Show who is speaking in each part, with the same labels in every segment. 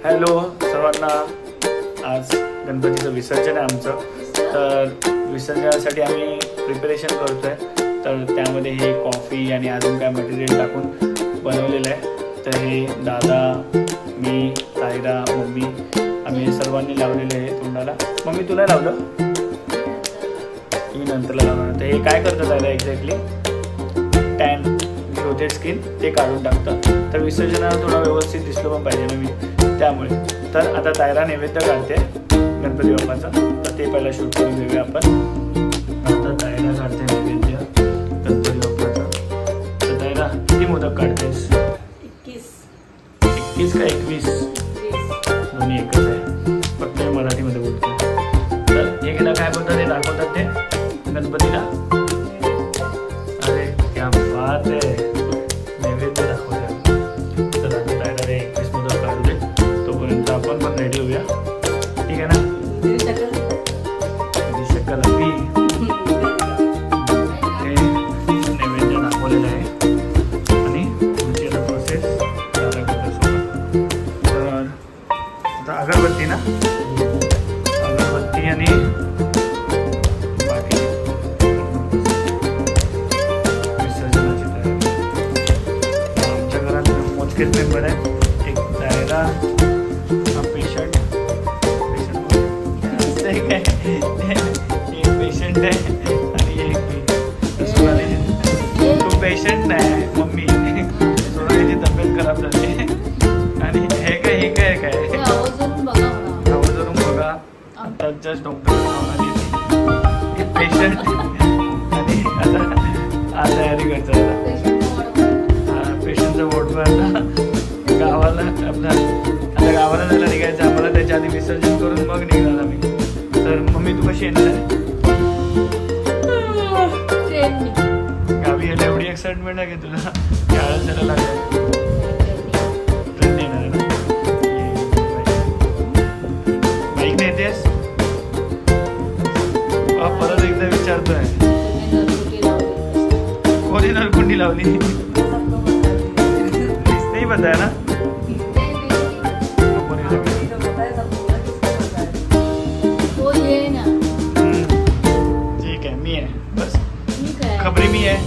Speaker 1: Hello सर्वांना, आज गणपतीचं विसर्जन आहे आमचं. तर विसर्जनासाठी आम्ही प्रिपरेशन करतोय. तर त्यामध्ये हे कॉफी आणि अजून काय मटेरियल टाकून बनवलेलं आहे. तर हे दादा, मी, तायरा, मम्मी आम्ही सर्वांनी लावलेले आहे तोंडाला. मम्मी तुला लावलं, मी नंतरला लावलं. तर हे काय करतं तायरा एक्झॅक्टली, टॅन जे होते स्किन ते काढून टाकतं. तर विसर्जनाला थोडा व्यवस्थित दिसलं पण पाहिजे ना मी, त्यामुळे. तर आता तायरा नैवेद्य काढते गणपती बाप्पाचा. तर ते पहिला शूट करून घेऊया आपण. आता तायरा काढते नैवेद्य गणपती बाप्पाचा. तर तायरा किती मोदक काढतेस? 21 का 21? दोन्ही एकच आहे, फक्त मराठीमध्ये बोलतो. तर हे गेला काय बोलतात ते दाखवतात ते गणपतीला. अरे क्या बात आहे, नैवेद्य दाखवतात. तर आता तायरा रे 21 मोदक काढू दे, तोपर्यंत आपण पण रेडी होऊया. ठीक आहे ना? शक्कल हवी हे नैवेद्य दाखवलेलं आहे आणि पुढची आता प्रोसेस तर आता अगरबत्ती ना, अगरबत्ती आणि बाकी विसर्जनाची तयारी. आमच्या घरात मोजकेच मेंबर आहे. एक तायरा, हा पेशंट काय, एक पेशंट आहे आणि एक सोनालीची. तो पेशंट नाही मम्मी, सोनालीची तब्येत खराब झाली. आणि हे काय आवाज वरून बघा. आता जस्ट डॉक्टर पेशंट आणि आता तयारी करतात. पेशंटचा वॉर्ड आता गावाला आता गावाला जायला निघायचं आम्हाला. त्याच्या आधी विसर्जन करून मग निघणार आम्ही. तर मम्मी तू कशी येणार आहे? गावी यायला एवढी एक्साइटमेंट आहे की तुला शाळेत जायला लागलं. ट्रेन येणार आहे ना? बाईक येतेस? परत एकदा विचारतोय, कोणी नरकुंडी लावली? नाही पता है ना? ठीक आहे, मी आहे बस. खबरी मी आहे.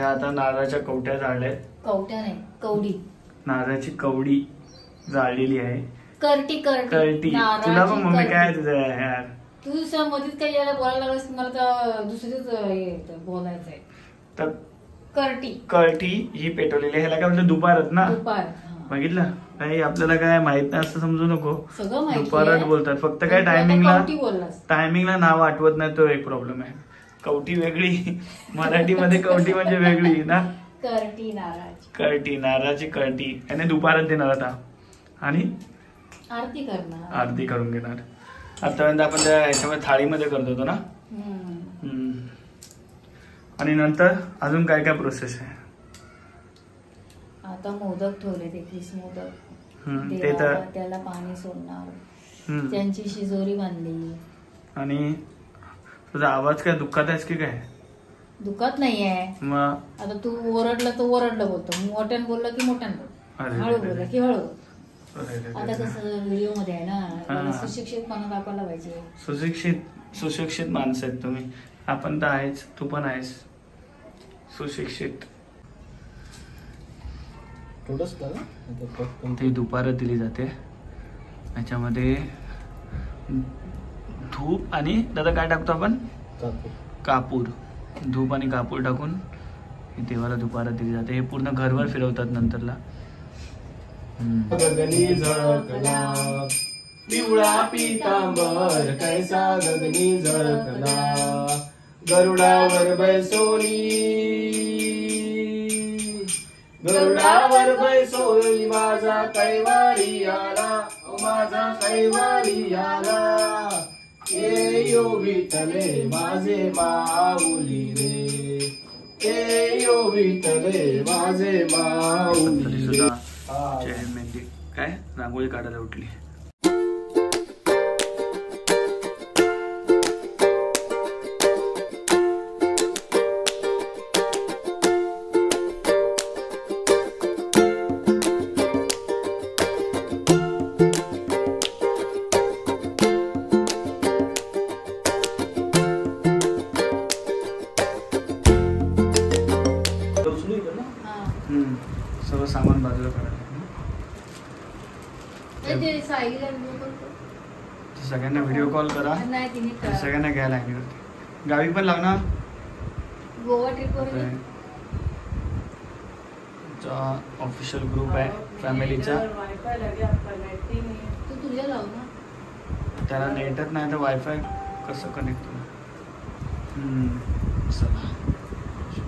Speaker 1: आता नारळाच्या कवट्या जाळल्या.
Speaker 2: कवट्या नाही, कवडी.
Speaker 1: नारळाची कवडी जाळलेली आहे.
Speaker 2: करटी.
Speaker 1: तुला पण मम्मी काय तुझं यार,
Speaker 2: तू मध्येच काही याला बोलायला लागलास. मला तर दुसरीच बोलायचंय.
Speaker 1: तर करटी ही पेटवलेली. ह्याला काय म्हणतात, दुपारच ना?
Speaker 2: दुपार.
Speaker 1: बघितलं काही आपल्याला काय माहित नाही असं समजू नको.
Speaker 2: दुपारच
Speaker 1: बोलतात फक्त. काय टायमिंगला नाव आठवत नाही, तो एक प्रॉब्लेम आहे. कवटी वेगळी, मराठीमध्ये कवटी म्हणजे वेगळी ना. करटी नारळाची करटी. याने दुपारात देणार आता आणि आरती करून घेणार. आतापर्यंत आपण त्या ह्याच्यामध्ये थाळीमध्ये करत होतो ना. आणि नंतर अजून काय काय प्रोसेस आहे?
Speaker 2: आता मोदक ठेवले, 21 मोदक.
Speaker 1: ते तर
Speaker 2: त्याला पाणी सोडणार, त्यांची शिजोरी बांधली. आणि
Speaker 1: तुझा आवाज काय दुःखात आहेस की काय?
Speaker 2: दुःखात नाहीये.
Speaker 1: मग
Speaker 2: आता तू ओरडला तर ओरडलं बोलतो, मोठ्यान बोललं की मोठ्यान बोलतो, हळू बोललं की हळू. आता कसं व्हिडिओ मध्ये आहे ना, सुशिक्षितपणा दाखवायला पाहिजे.
Speaker 1: सुशिक्षित माणसं आहेत तुम्ही. आपण तर आहेच, तू पण आहेस सुशिक्षित. ती दुपार दिली जाते. त्याच्यामध्ये धूप आणि दादा काय टाकतो आपण? कापूर. धूप आणि कापूर टाकून देवाला दुपारा दिली जाते. हे पूर्ण घरभर फिरवतात नंतरला.
Speaker 3: गगनी झळकला पिवळा पितांबर कैसा गगनी झळकला, गरुडावर बैसोली माझा कैवारी आला, माझा कैवारी आला. ए यो विठ्ठले माझे माऊली रे, ए यो विठ्ठले माझे माऊली रे.
Speaker 1: मेहंदी काय रांगोळी काढायला उठली.
Speaker 2: सायलीला व्हिडिओ कॉल कर.
Speaker 1: सगळ्यांना व्हिडिओ कॉल करा,
Speaker 2: नाही तिने करा.
Speaker 1: सगळ्यांना घ्यायला लाईनीवरती. गावी पण लाव ना.
Speaker 2: गोवा ट्रिपवर
Speaker 1: ऑफिशियल ग्रुप आहे फॅमिलीचा.
Speaker 2: तू तुझ्या लाव ना.
Speaker 1: त्याला नेटच नाही तर वायफाय कसं कनेक्ट होणार. चला.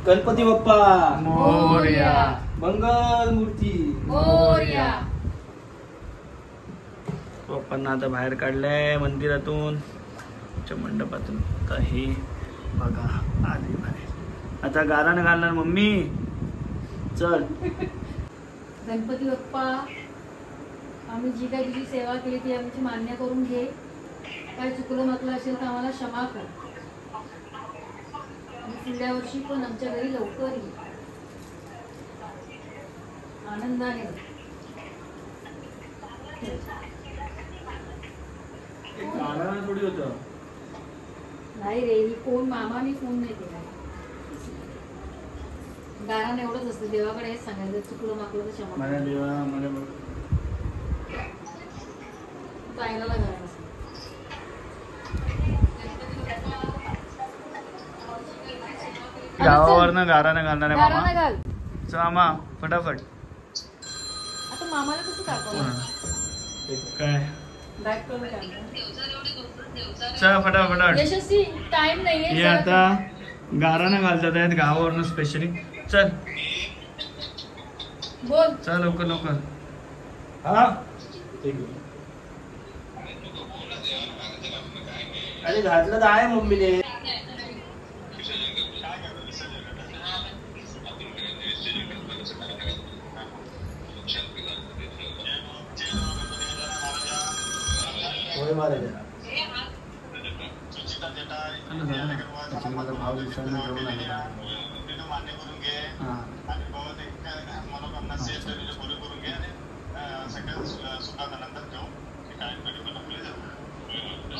Speaker 3: गणपती बाप्पा
Speaker 1: मोरया.
Speaker 3: मंगल मूर्ती
Speaker 2: मोरया.
Speaker 1: पप्पांना आता बाहेर काढलंय मंदिरातून, मंडपातून. तर हे बघा आली बाहेर. आता गाणं घालणार मम्मी. चल.
Speaker 2: गणपती बाप्पा, आम्ही जी काही तुझी सेवा केली ती आमची मान्य करून घे. काय चुकलं म्हटलं असेल तर आम्हाला क्षमा कर. पुढल्या वर्षी पण आमच्या घरी लवकर ये, आनंदाने.
Speaker 3: गाणं थोडी होतं.
Speaker 2: नाही रे, ही फोन मामाने फोन नाही केला. गाणं एवढंच असतं, देवाकडे हेच सांगायचं, चुकलं माकलं तर क्षमा.
Speaker 1: माझ्या देवा मला बघ.
Speaker 2: ऐकायला घालायचं.
Speaker 1: गावावरनं गारानं घालणार आहे
Speaker 2: गाणं
Speaker 1: मामा.
Speaker 2: घाल.
Speaker 1: चल मामा फटाफट.
Speaker 2: आता मामाला कसं दाखवणार?
Speaker 1: काय
Speaker 2: बॅक करून टाक.
Speaker 1: चल फटाफट.
Speaker 2: यशस्वी टाइम नाहीये.
Speaker 1: हे आता गारानं घालतात आहेत गावावरनं स्पेशली. चल
Speaker 2: बोल.
Speaker 1: चल लवकर लवकर.
Speaker 3: हा ठीक आहे. अरे घातलं तर आहे मम्मीने. होय महाराजा.
Speaker 1: माझा भाव विचारणं घेऊन आला.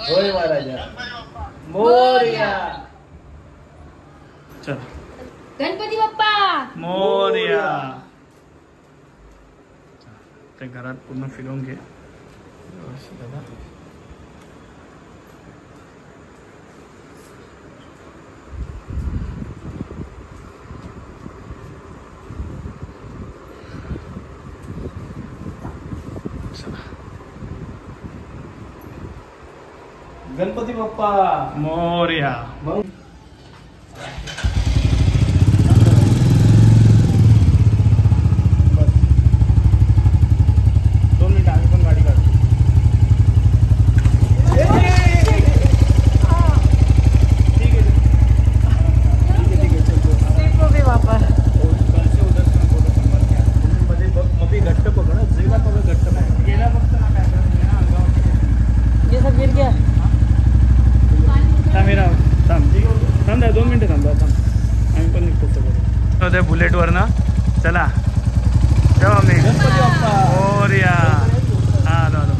Speaker 3: होय महाराजा. मोरया.
Speaker 1: चल.
Speaker 2: गणपती बाप्पा
Speaker 1: मोरया. ते घरात पूर्ण फिरवून घे व्यवस्थित दादा.
Speaker 3: गणपती बाप्पा
Speaker 1: मोरया.
Speaker 3: मग
Speaker 1: बस 2 मिनिटं आम्ही पण गाडी काढतो. घट्ट पकड जेला पकड घट्ट नाही गेला फक्त ना काय
Speaker 2: ये सब गिर गया.
Speaker 1: थांब थांब 2 मिनिटं थांबा. आम्ही पण निघतो सगळं त्या बुलेटवर ना. चला तेव्हा मी
Speaker 3: गणपती बाप्पा.
Speaker 1: मोरया. हा आलो आलो.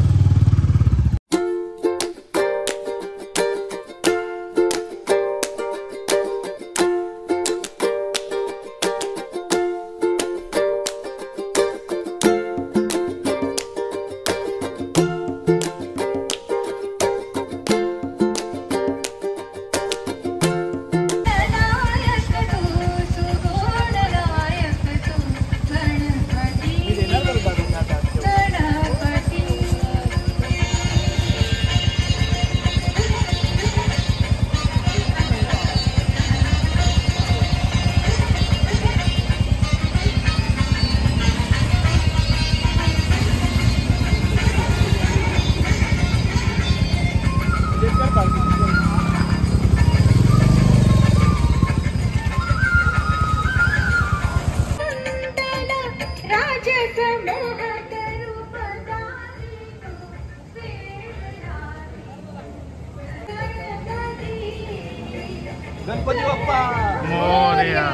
Speaker 3: गणपती बाप्पा
Speaker 1: मोरया.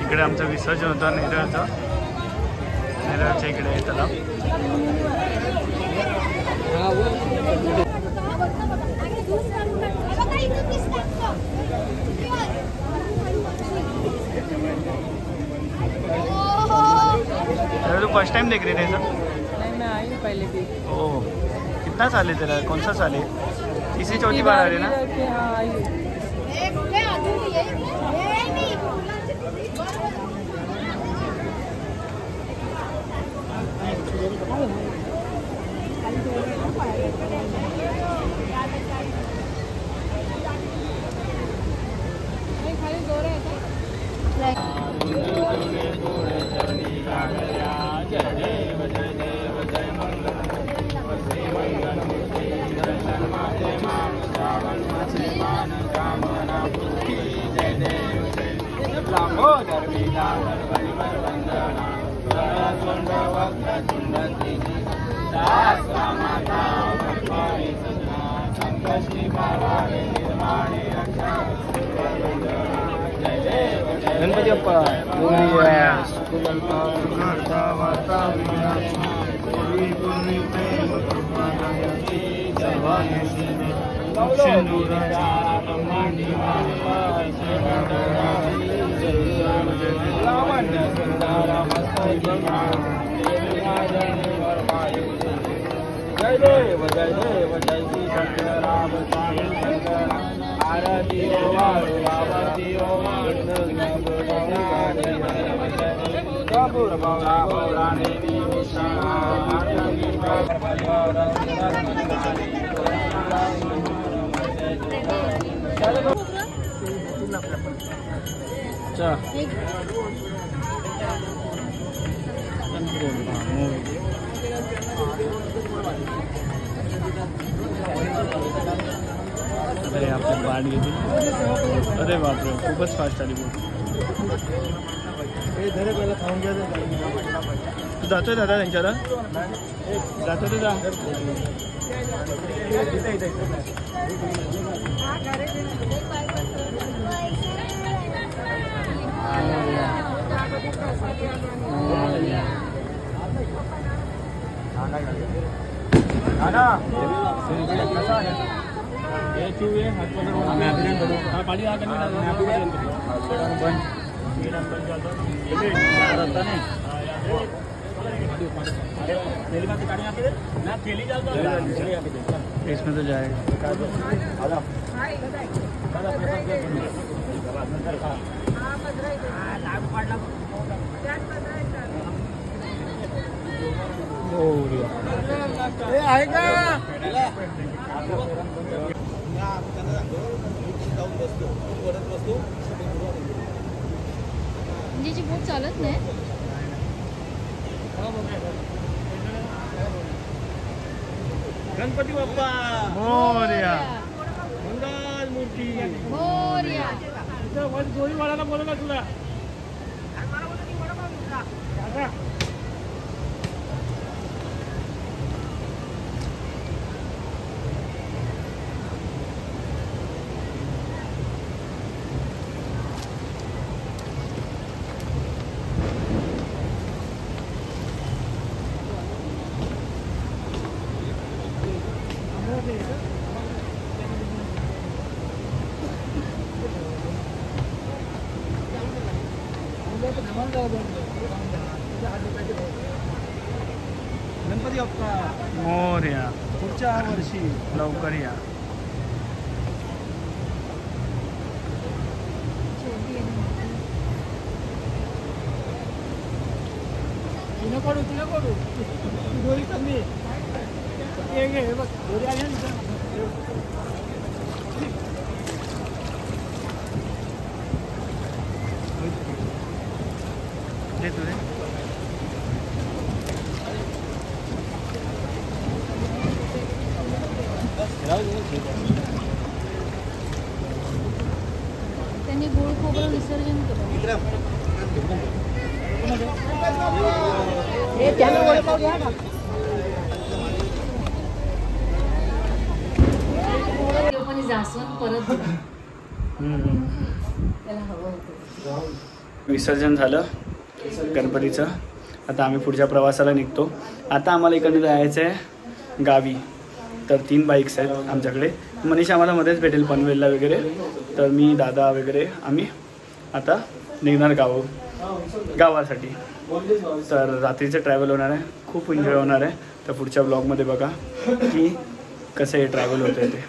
Speaker 1: इकडे आमचं विसर्जन होतं नेरळचं. नेरळच्या इकडे तलाव. तो फर्स्ट टाइम देख रही थे सर?
Speaker 4: नहीं, मैं आई हूँ पहले भी।
Speaker 1: ओह, कितना साल है तेरा? कौन सा साल है? तीसरी चौथी बार आ रही ना?
Speaker 4: हाँ आई हूँ।
Speaker 3: गणपती बाप्पा जय देव जय देव जय श्री राम आरती
Speaker 1: अरे आपल्या पाठ घेतली. अरे बापरे, खूपच फास्ट आली बोट. तू जातोय दादा त्यांच्याला? जातो तू जा. इसमें तो जाएगा.
Speaker 3: आहे का?
Speaker 2: म्हणजे बोट चालत नाही.
Speaker 3: गणपती बाप्पा
Speaker 1: मोरया.
Speaker 3: मंगल मूर्ती
Speaker 2: मोरया.
Speaker 3: जोडी वाढायला बोलवला तुला. गणपती बाप्पा
Speaker 1: मोरया.
Speaker 3: पुढच्या वर्षी
Speaker 1: लवकर या.
Speaker 3: तुला कडू दोरी कमी हे बघ दोरी आली ना.
Speaker 2: त्यांनी गोड खोबरं विसर्जन केलं. जास्वंद परत त्याला हवं होतं.
Speaker 1: विसर्जन झालं गणपतीचं. आता आम्ही पुढच्या प्रवासाला निघतो. आता आम्हाला इकडे जायचं आहे गावी. तर 3 बाईक्स आहेत आमच्याकडे. मनीष आम्हाला मध्येच भेटेल पनवेलला वगैरे. तर मी दादा वगैरे आम्ही आता निघणार गाव. गावासाठी. तर रात्रीचं ट्रॅव्हल होणार आहे, खूप एन्जॉय होणार आहे. तर पुढच्या ब्लॉगमध्ये बघा की कसं हे ट्रॅव्हल होतं आहे ते.